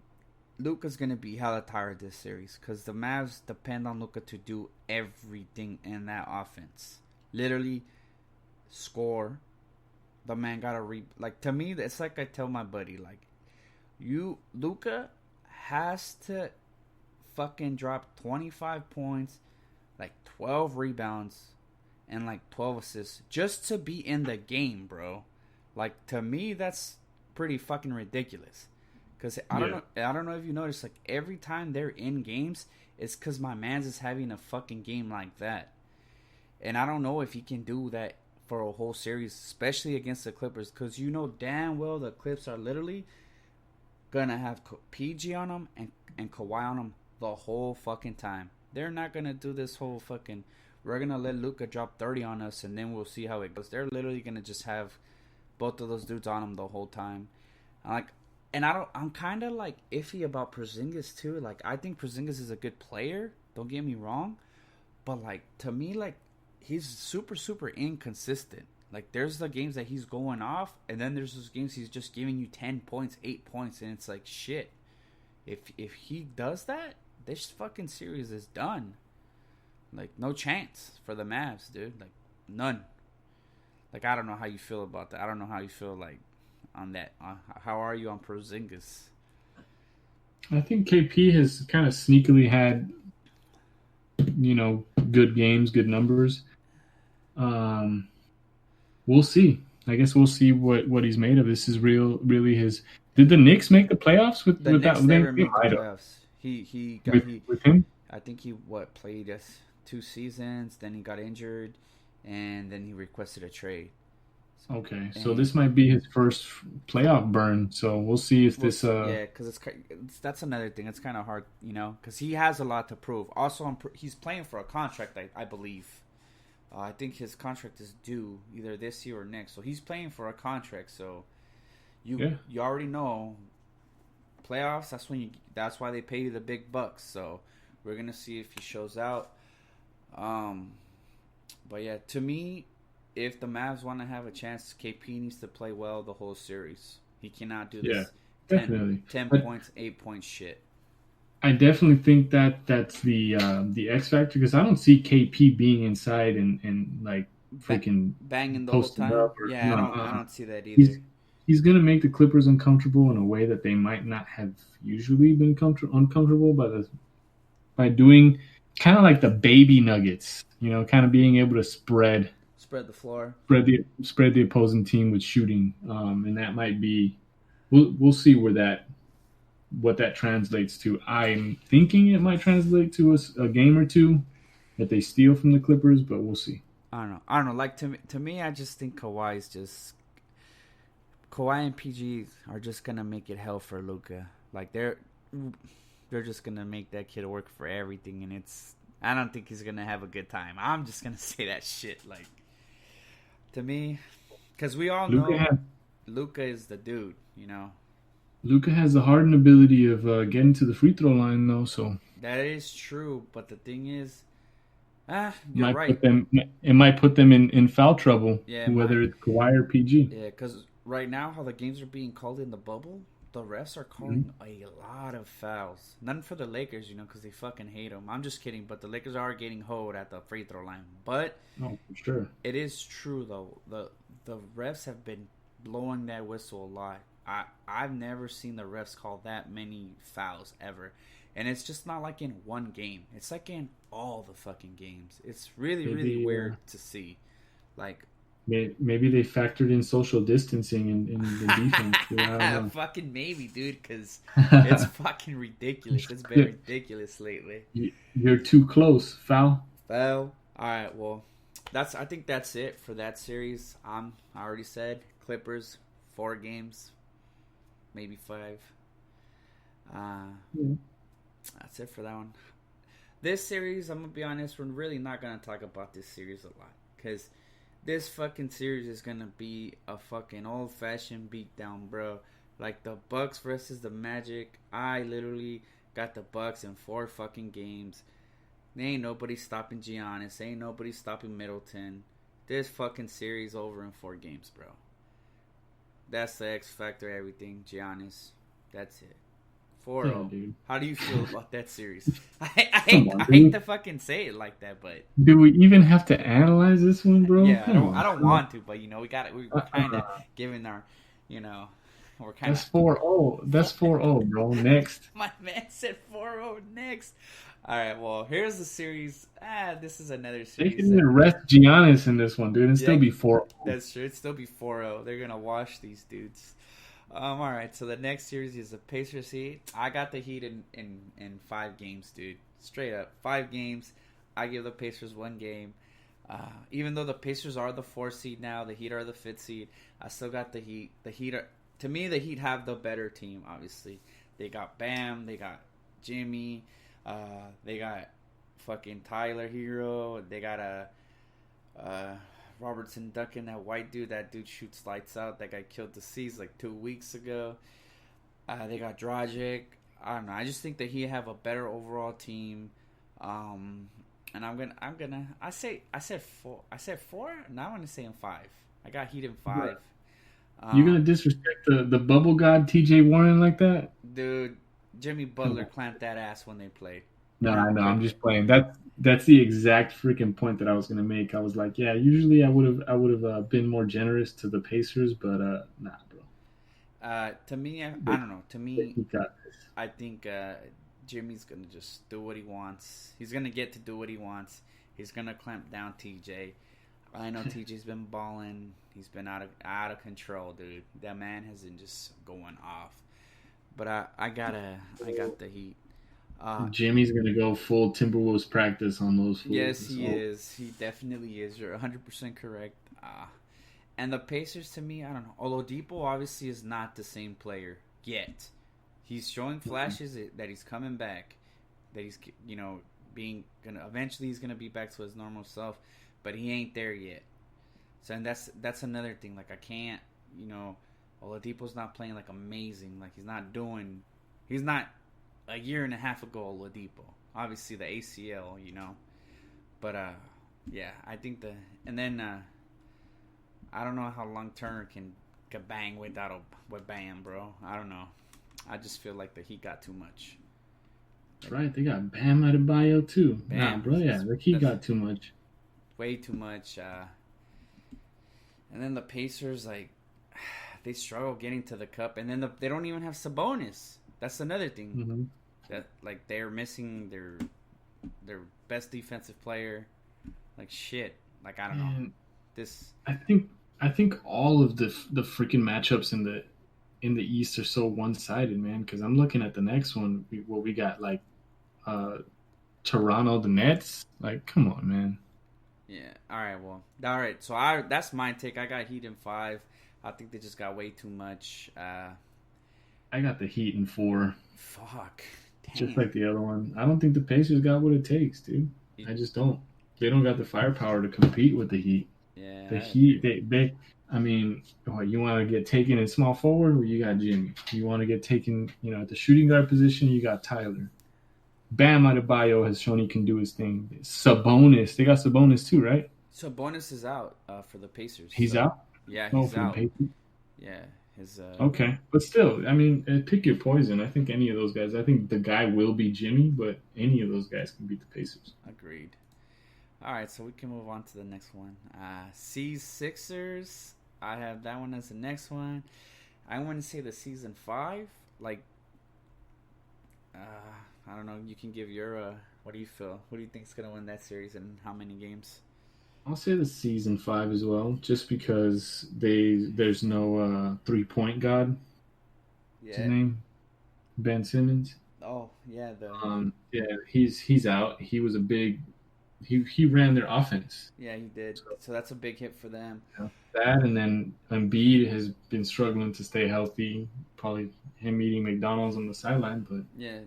Luka's going to be hella tired this series, because the Mavs depend on Luka to do everything in that offense. Literally score. The man got to like, to me, it's like I tell my buddy, like, Luka has to fucking drop 25 points, like 12 rebounds, and like 12 assists just to be in the game, bro. Like, to me, that's pretty fucking ridiculous. Because I don't know if you noticed, like, every time they're in games, it's because my man's is having a fucking game like that. And I don't know if he can do that for a whole series, especially against the Clippers, because damn well the Clips are literally gonna have PG on them and Kawhi on them the whole fucking time. They're not gonna do this whole fucking, we're gonna let Luka drop 30 on us and then we'll see how it goes. They're literally gonna just have both of those dudes on them the whole time. I'm kind of like iffy about Porzingis too. Like, I think Porzingis is a good player, don't get me wrong, but like, to me, like, he's super, super inconsistent. Like, there's the games that he's going off, and then there's those games he's just giving you 10 points, 8 points, and it's like, shit. If he does that, this fucking series is done. Like, no chance for the Mavs, dude. Like, none. Like, I don't know how you feel about that. I don't know how you feel, like, on that. How are you on Porzingis? I think KP has kind of sneakily had, good games, good numbers. We'll see. I guess we'll see what he's made of. This is really his. Did the Knicks make the playoffs with The that? Knicks never made the playoffs. He got with him. I think he played us 2 seasons. Then he got injured, and then he requested a trade. Okay, so this might be his first playoff burn. So we'll see if this. Yeah, because that's another thing. It's kind of hard, because he has a lot to prove. Also, he's playing for a contract, I believe. I think his contract is due either this year or next. So he's playing for a contract. So you already know playoffs. That's why they pay you the big bucks. So we're gonna see if he shows out. But yeah, to me, if the Mavs want to have a chance, KP needs to play well the whole series. He cannot do this 10 points, 8 points shit. I definitely think that's the X factor, because I don't see KP being inside and like freaking banging the whole time. I don't see that either. He's gonna make the Clippers uncomfortable in a way that they might not have usually been uncomfortable by doing kind of like the baby Nuggets, kind of being able to spread the floor, spread the opposing team with shooting, and that might be. We'll see what that translates to. I'm thinking it might translate to a game or two that they steal from the Clippers, but we'll see. I don't know. Like, to me, I just think Kawhi and PG are just gonna make it hell for Luka. Like, they're just gonna make that kid work for everything, and I don't think he's gonna have a good time. I'm just gonna say that shit. Like, to me, because we all know Luka is the dude. Luka has the hardened ability of getting to the free throw line, though. So that is true, but the thing is, you're right. It might put them in foul trouble. Yeah, whether it's Kawhi or PG. Yeah, because right now, how the games are being called in the bubble, the refs are calling a lot of fouls. None for the Lakers, because they fucking hate them. I'm just kidding, but the Lakers are getting hoed at the free throw line. But for sure, it is true though. The refs have been blowing that whistle a lot. I've never seen the refs call that many fouls ever. And it's just not like in one game. It's like in all the fucking games. It's really weird to see. Like, maybe they factored in social distancing in the defense. Fucking maybe, dude, because it's fucking ridiculous. It's been ridiculous lately. You're too close. Foul. All right, well, I think that's it for that series. I already said Clippers, 4 games. Maybe 5. That's it for that one. This series, I'm going to be honest, we're really not going to talk about this series a lot. Because this fucking series is going to be a fucking old-fashioned beatdown, bro. Like the Bucks versus the Magic. I literally got the Bucks in 4 fucking games. There ain't nobody stopping Giannis. Ain't nobody stopping Middleton. This fucking series over in 4 games, bro. That's the X factor, everything. Giannis. That's it. 4-0. Yeah, how do you feel about that series? I hate to fucking say it like that, but do we even have to analyze this one, bro? Yeah, I don't want to, but we got it. We're kind of giving our, we're kind of. That's 4-0. That's 4-0, bro. Next. My man said 4-0 next. All right, well, here's the series. This is another series. They can even rest Giannis in this one, dude, and still be 4-0. That's true. It'd still be 4-0. They're going to wash these dudes. All right, so the next series is the Pacers Heat. I got the Heat in 5 games, dude. Straight up. 5 games. I give the Pacers 1 game. Even though the Pacers are the 4th seed now, the Heat are the 5th seed, I still got the Heat. To me, the Heat have the better team, obviously. They got Bam. They got Jimmy. They got fucking Tyler Hero. They got Robertson Duncan, that white dude. That dude shoots lights out. That guy killed the Seas like 2 weeks ago. They got Dragic. I don't know. I just think that he have a better overall team. And I said 4. Now I'm gonna say in 5. I got Heat in 5. You gonna disrespect the bubble god T.J. Warren like that? Dude, Jimmy Butler clamped that ass when they played. No, And I on know. I'm purpose. just playing. That's the exact freaking point that I was gonna make. I was like, yeah, usually I would have been more generous to the Pacers, but nah, bro. To me, I They, don't know. To they me, got this. I think Jimmy's gonna just do what he wants. He's gonna get to do what he wants. He's gonna clamp down TJ. I know TJ's been balling. He's been out of control, dude. That man has been just going off. But I got the Heat. Jimmy's gonna go full Timberwolves practice on those Yes, fools. he is. He definitely is. You're 100% correct. And the Pacers, to me, I don't know. Oladipo obviously is not the same player yet. He's showing flashes that he's coming back. That he's, being gonna eventually he's gonna be back to his normal self, but he ain't there yet. So and that's another thing. Like I can't, Oladipo's not playing like amazing. Like he's not a year and a half ago Oladipo. Obviously the ACL. But yeah, I think and then I don't know how long Turner can bang with Bam, bro. I don't know. I just feel like the Heat got too much. That's right. They got Bam Adebayo too. Bam, Nah, bro. Yeah, the Heat got too much. Way too much. And then the Pacers, like, they struggle getting to the cup, and then they don't even have Sabonis. That's another thing. Mm-hmm. That like they're missing their best defensive player. Like shit. Like I don't know. This. I think all of the freaking matchups in the East are so one sided, man. Because I'm looking at the next one. We got like Toronto, the Nets. Like, come on, man. Yeah. All right. Well. All right. So that's my take. I got Heat in 5. I think they just got way too much. I got the Heat in 4. Fuck. Damn. Just like the other one. I don't think the Pacers got what it takes, dude. I just don't. They don't got the firepower to compete with the Heat. Yeah. The Heat, they I mean, what, you want to get taken in small forward? Well, you got Jimmy. You want to get taken, at the shooting guard position? You got Tyler. Bam Adebayo has shown he can do his thing. Sabonis, they got Sabonis too, right? Sabonis is out for the Pacers. He's out. Yeah, he's out. Yeah, his. Okay, but still, I mean, pick your poison. I think any of those guys. I think the guy will be Jimmy, but any of those guys can beat the Pacers. Agreed. All right, so we can move on to the next one. C's Sixers. I have that one as the next one. I want to say the season 5. Like, I don't know. You can give your. What do you feel? Who do you think is gonna win that series and how many games? I'll say the season 5 as well, just because there's no 3-point god. Yeah. What's his name? Ben Simmons. Oh yeah, he's out. He was a big. He ran their offense. Yeah, he did. So that's a big hit for them. Yeah. That, and then Embiid has been struggling to stay healthy. Probably him eating McDonald's on the sideline, but yeah,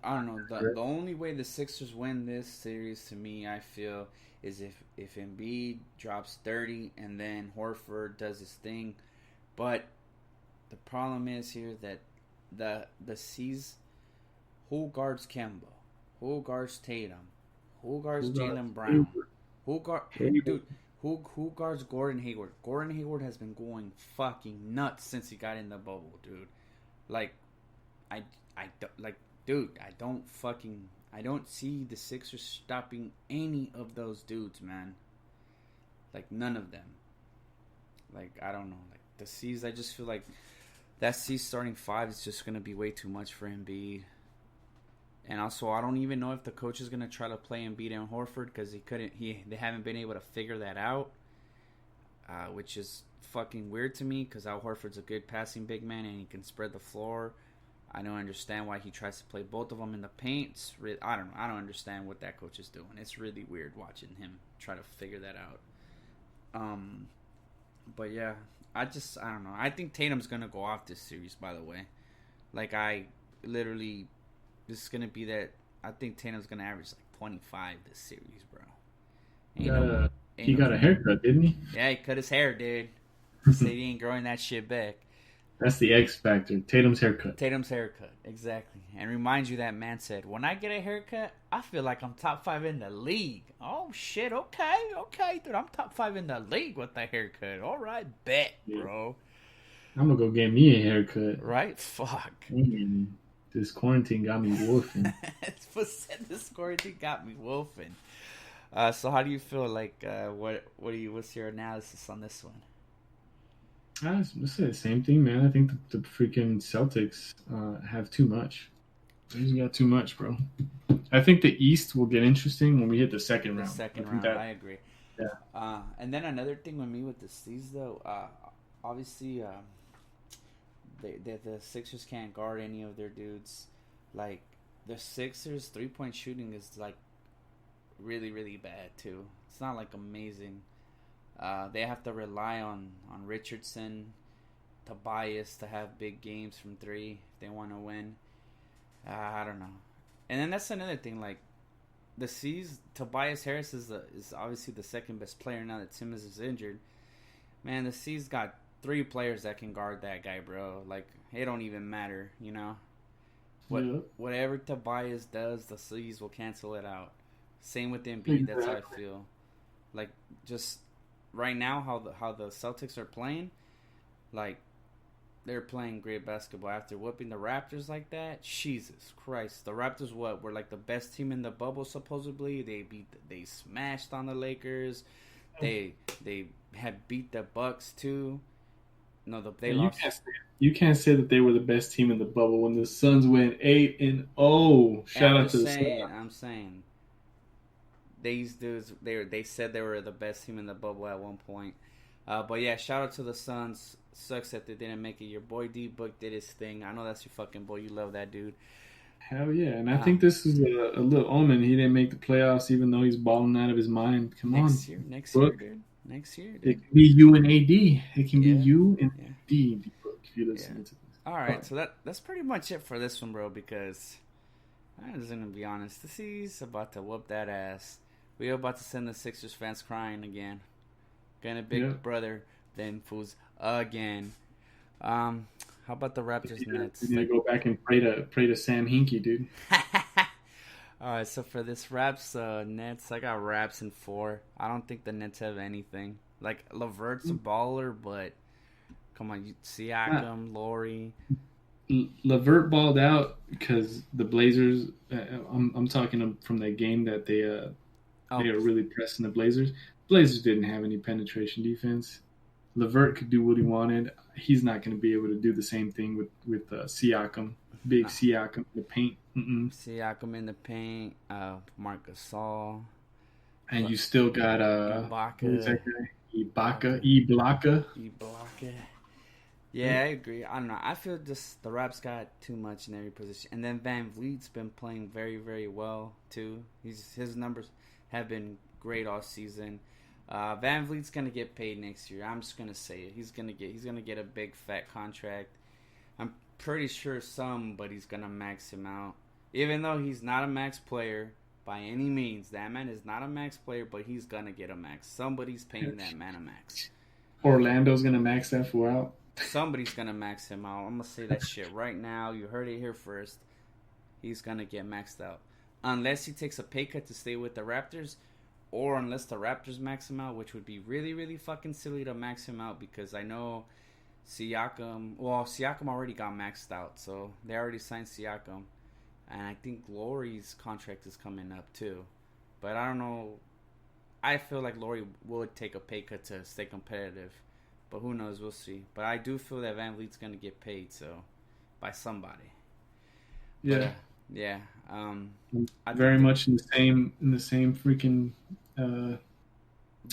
I don't know. The only way the Sixers win this series, to me, I feel, is if Embiid drops 30 and then Horford does his thing. But the problem is here that the C's, who guards Kemba, who guards Tatum, who guards Jaylen Brown, who guards Gordon Hayward. Gordon Hayward has been going fucking nuts since he got in the bubble, dude. Like, I don't see the Sixers stopping any of those dudes, man. Like, none of them. Like, I don't know. Like, the C's, I just feel like that C starting 5 is just going to be way too much for Embiid. And also, I don't even know if the coach is going to try to play Embiid and Horford because they haven't been able to figure that out, which is fucking weird to me because Al Horford's a good passing big man and he can spread the floor. I don't understand why he tries to play both of them in the paint. I don't know. I don't understand what that coach is doing. It's really weird watching him try to figure that out. But yeah, I don't know. I think Tatum's going to go off this series, by the way. Like, this is going to be that. I think Tatum's going to average like 25 this series, bro. He got a haircut, didn't he? Yeah, he cut his hair, dude. He said he ain't growing that shit back. That's the X factor. Tatum's haircut. Tatum's haircut, exactly. And remind you that man said, when I get a haircut, I feel like I'm top 5 in the league. Oh, shit, okay, dude, I'm top 5 in the league with the haircut. All right, bet, Yeah. bro. I'm gonna go get me a haircut. Right? Fuck. Man, this quarantine got me wolfing. This quarantine got me wolfing. So how do you feel like, what's your analysis on this one? Let's say the same thing, man. I think the freaking Celtics have too much. They just got too much, bro. I think the East will get interesting when we hit the second The round. second I think round, that, I agree. yeah. And then another thing with me with the C's though, obviously, the Sixers can't guard any of their dudes. Like the Sixers 3-point shooting is like really really bad too. It's not like amazing. They have to rely on Richardson, Tobias to have big games from three if they want to win. I don't know. And then that's another thing. Like the C's, Tobias Harris is obviously the second best player now that Simmons is injured. Man, the C's got three players that can guard that guy, bro. Like it don't even matter, you know. Yeah. Whatever Tobias does, the C's will cancel it out. Same with Embiid. That's how I feel. Like just right now, how the Celtics are playing, like they're playing great basketball after whooping the Raptors like that. Jesus Christ, the Raptors were like the best team in the bubble supposedly. They smashed on the Lakers. They had beat the Bucks too. No, they lost. You can't say that they were the best team in the bubble when the Suns went 8-0. Shout out to the Suns. I'm saying these dudes they said they were the best team in the bubble at one point. But yeah, shout out to the Suns. Sucks that they didn't make it. Your boy D Book did his thing. I know that's your fucking boy. You love that dude. Hell yeah, and I think this is a little omen. He didn't make the playoffs, even though he's balling out of his mind. Come on, next Book. year, dude. Next year, dude. It can be you and AD. It can be you and AD, D Book. If you listen to this. All right, so that's pretty much it for this one, bro. Because I'm just gonna be honest. The C's about to whoop that ass. We're about to send the Sixers fans crying again. Gonna big brother them fools again. How about the Raptors Nets? You need to go back and pray to Sam Hinkie, dude. All right, so for this Raps Nets, I got Raps in 4. I don't think the Nets have anything. Like LeVert's a baller, but come on, Siakam, Laurie. LeVert balled out because the Blazers. I'm talking from that game that they are really pressing the Blazers. Blazers didn't have any penetration defense. LeVert could do what he wanted. He's not going to be able to do the same thing with Siakam. Siakam in the paint. Siakam in the paint. Marc Gasol. And you still got Ibaka. Ibaka. Yeah, I agree. I don't know. I feel just the Raps got too much in every position. And then Van Vliet's been playing very, very well, too. His numbers have been great all season. Van Vliet's gonna get paid next year. I'm just gonna say it. He's gonna get a big fat contract. I'm pretty sure somebody's gonna max him out. Even though he's not a max player by any means, that man is not a max player, but he's gonna get a max. Somebody's paying that man a max. Orlando's gonna max that fool out. Somebody's gonna max him out. I'm gonna say that shit right now. You heard it here first. He's gonna get maxed out. Unless he takes a pay cut to stay with the Raptors, or unless the Raptors max him out, which would be really, really fucking silly to max him out because I know Siakam already got maxed out, so they already signed Siakam. And I think Laurie's contract is coming up too. But I don't know. I feel like Laurie would take a pay cut to stay competitive. But who knows? We'll see. But I do feel that Van Vliet's going to get paid, so by somebody. Yeah. But, yeah. Very much in the same freaking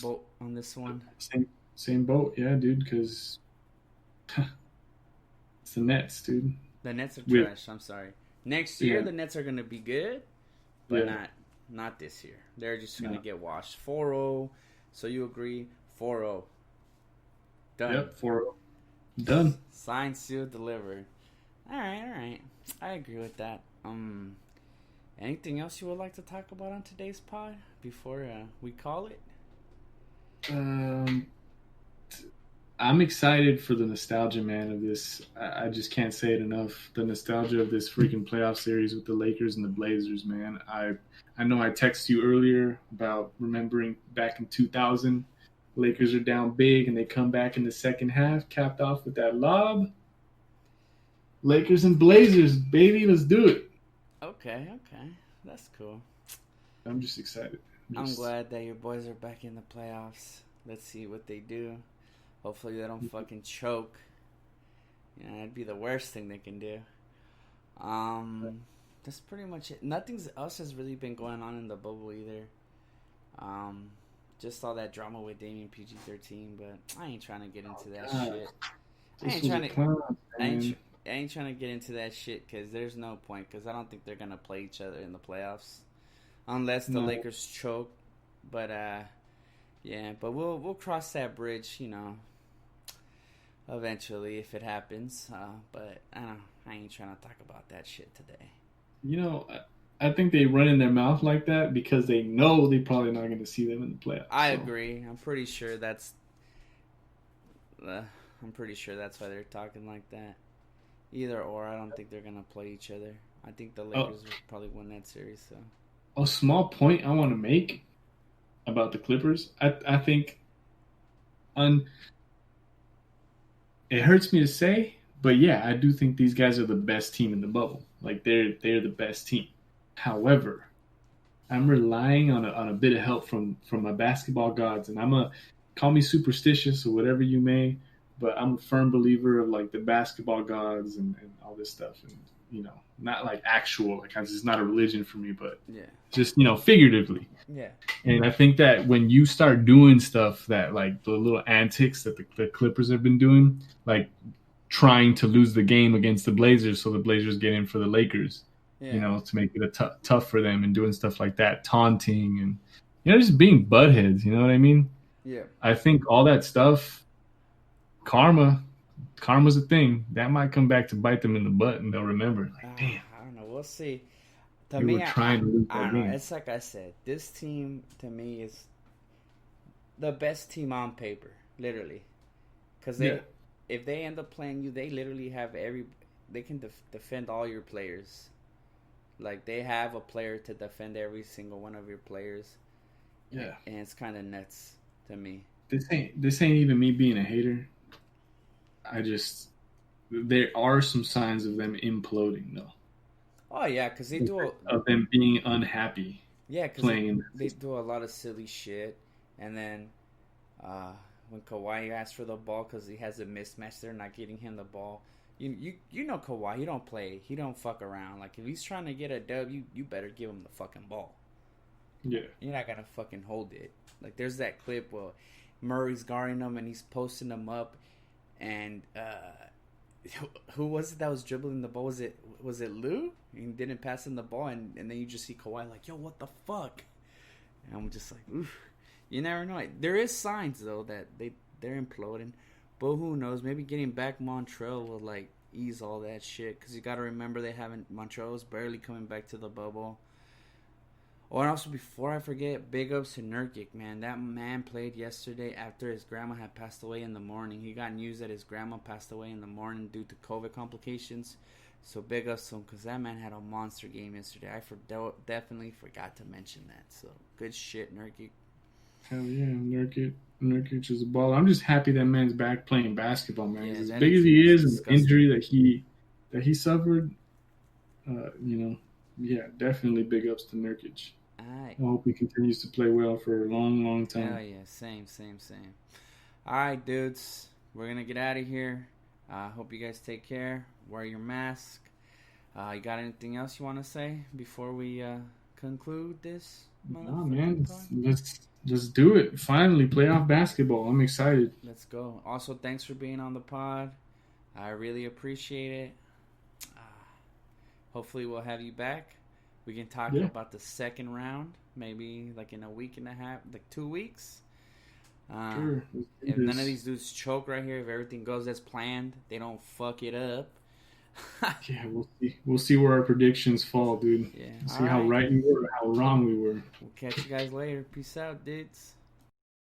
boat on this one. Same boat, yeah, dude. Because it's the Nets, dude. The Nets are trash. I'm sorry. Next year, the Nets are going to be good, but not this year. They're just going to get washed. 4-0. So you agree? 4-0. Done. Yep, 4-0. Done. Signed, sealed, delivered. All right. I agree with that. Anything else you would like to talk about on today's pod before we call it? I'm excited for the nostalgia, man, of this. I just can't say it enough. The nostalgia of this freaking playoff series with the Lakers and the Blazers, man. I know I texted you earlier about remembering back in 2000, Lakers are down big and they come back in the second half, capped off with that lob. Lakers and Blazers, baby, let's do it. Okay, that's cool. I'm just excited. I'm glad that your boys are back in the playoffs. Let's see what they do. Hopefully they don't fucking choke. Yeah, that'd be the worst thing they can do. That's pretty much it. Nothing else has really been going on in the bubble either. Just all that drama with Damian PG-13, but I ain't trying to get into that shit. I ain't trying to get into that shit because there's no point. Because I don't think they're gonna play each other in the playoffs unless the Lakers choke. But yeah, but we'll cross that bridge, eventually if it happens. But I don't know. I ain't trying to talk about that shit today. I think they run in their mouth like that because they know they're probably not going to see them in the playoffs. I agree. I'm pretty sure that's why they're talking like that. Either or, I don't think they're going to play each other. I think the Lakers will probably win that series. So, a small point I want to make about the Clippers. I think it hurts me to say, but yeah, I do think these guys are the best team in the bubble. Like they're the best team. However, I'm relying on a bit of help from my basketball gods, and call me superstitious or whatever you may, but I'm a firm believer of like the basketball gods and all this stuff, and not like actual, like it's not a religion for me, but just figuratively. Yeah. And I think that when you start doing stuff that like the little antics that the Clippers have been doing, like trying to lose the game against the Blazers so the Blazers get in for the Lakers, to make it tough for them and doing stuff like that, taunting and, just being buttheads, you know what I mean? Yeah. I think all that stuff, karma's a thing. That might come back to bite them in the butt and they'll remember. Like, damn. I don't know. We'll see. To we me, were trying to lose I that don't game. know. It's like I said. This team, to me, is the best team on paper, literally. Because if they end up playing you, they literally have they can defend all your players. Like, they have a player to defend every single one of your players. Yeah. And it's kind of nuts to me. This ain't even me being a hater. There are some signs of them imploding, though. Oh, yeah, because they do of them being unhappy. Yeah, because they do a lot of silly shit. And then when Kawhi asks for the ball because he has a mismatch, they're not getting him the ball. You know Kawhi, he don't play. He don't fuck around. Like, if he's trying to get a dub, you better give him the fucking ball. Yeah. You're not going to fucking hold it. Like, there's that clip where Murray's guarding him and he's posting him up. And who was it that was dribbling the ball? Was it Lou? He didn't pass him the ball. And then you just see Kawhi like, yo, what the fuck? And I'm just like, oof. You never know. There is signs, though, that they're imploding. But who knows? Maybe getting back Montreal will, like, ease all that shit. Because you got to remember Montreal's barely coming back to the bubble. Oh, and also, before I forget, big ups to Nurkic, man. That man played yesterday after his grandma had passed away in the morning. He got news that his grandma passed away in the morning due to COVID complications. So big ups to him because that man had a monster game yesterday. I definitely forgot to mention that. So good shit, Nurkic. Hell yeah, Nurkic is a baller. I'm just happy that man's back playing basketball, man. Yeah, as big as he is, and the injury that he suffered, yeah, definitely big ups to Nurkic. Alright. I hope he continues to play well for a long, long time. Hell yeah, same. Alright, dudes, we're gonna get out of here. Hope you guys take care. Wear your mask. You got anything else you want to say before we conclude this? No, man. Let's do it. Finally, playoff basketball. I'm excited. Let's go. Also, thanks for being on the pod. I really appreciate it. Hopefully, we'll have you back. We can talk about the second round, maybe like in a week and a half, like 2 weeks. Sure. If none of these dudes choke right here, if everything goes as planned, they don't fuck it up. Yeah, we'll see. We'll see where our predictions fall, dude. Yeah. We'll see how right we were or how wrong we were. We'll catch you guys later. Peace out, dudes.